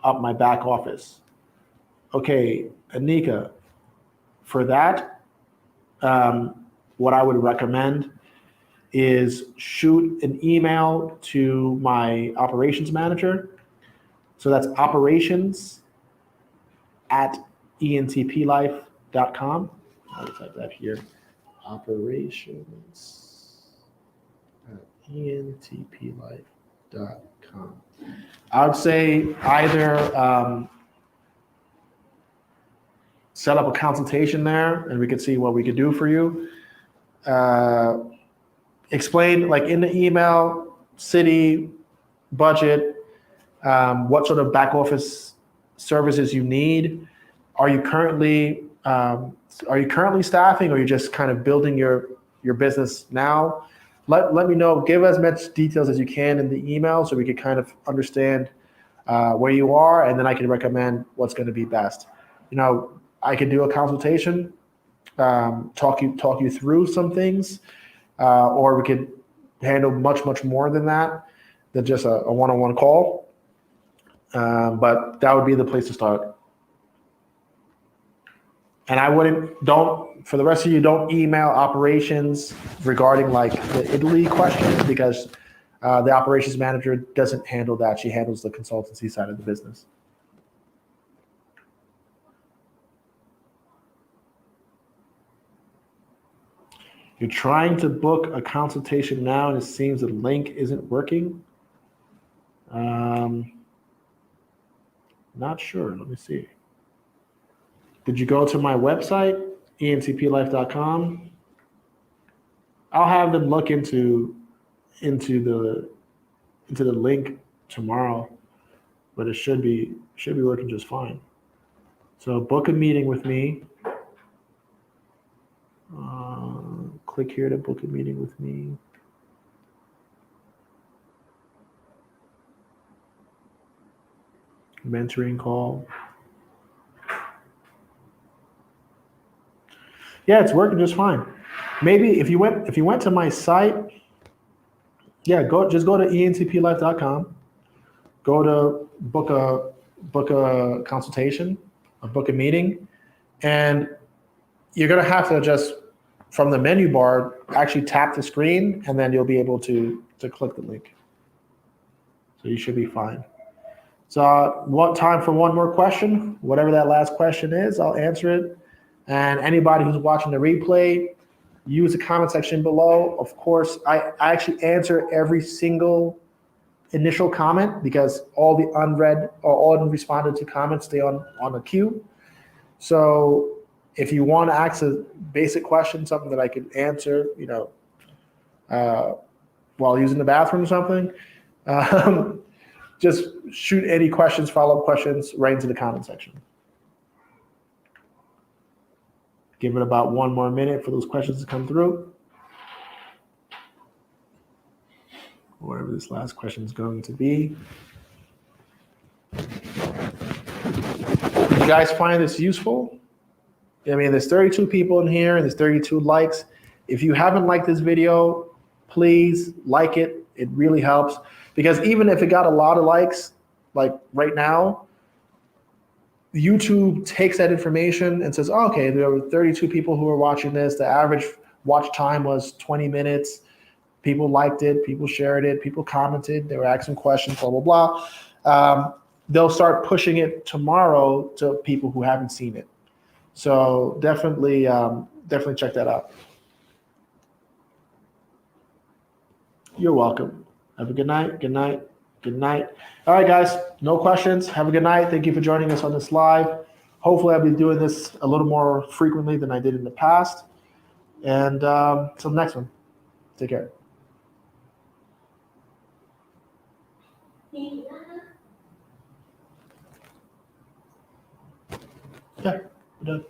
up my back office. Okay, Anika, for that, what I would recommend is shoot an email to my operations manager. So that's operations at entplife.com. I'll type that here. Operations at entplife.com. I would say either set up a consultation there and we could see what we could do for you. Explain, like in the email, city, budget, what sort of back office services you need. Are you currently staffing, or are you just kind of building your business now? Let me know. Give as much details as you can in the email so we can kind of understand where you are, and then I can recommend what's going to be best. I could do a consultation, talk you through some things, or we could handle much more than that, than just a one-on-one call. But that would be the place to start. And for the rest of you, don't email operations regarding like the Italy question, because the operations manager doesn't handle that. She handles the consultancy side of the business. You're trying to book a consultation now and it seems the link isn't working. Not sure. Let me see. Did you go to my website, entplife.com? I'll have them look into the link tomorrow, but it should be working just fine. So book a meeting with me. Click here to book a meeting with me. Mentoring call. Yeah, it's working just fine. Maybe if you went to my site, yeah, just go to entplife.com. Go to book a consultation, or book a meeting, and you're gonna have to just from the menu bar actually tap the screen, and then you'll be able to click the link. So you should be fine. So what time for one more question? Whatever that last question is, I'll answer it. And anybody who's watching the replay, use the comment section below. Of course, I actually answer every single initial comment, because all the unread or all unresponded to comments stay on a queue. So if you want to ask a basic question, something that I could answer, while using the bathroom or something, just shoot any questions, follow-up questions right into the comment section. Give it about one more minute for those questions to come through. Whatever this last question is going to be. Did you guys find this useful? I mean, there's 32 people in here and there's 32 likes. If you haven't liked this video, please like it. It really helps, because even if it got a lot of likes, like right now, YouTube takes that information and says, oh, okay, there were 32 people who were watching this. The average watch time was 20 minutes. People liked it, people shared it, people commented, they were asking questions, blah, blah, blah. They'll start pushing it tomorrow to people who haven't seen it. So definitely check that out. You're welcome. Have a good night, good night, good night. All right, guys, no questions. Have a good night. Thank you for joining us on this live. Hopefully I'll be doing this a little more frequently than I did in the past. And till next one, take care. Yeah, we're done.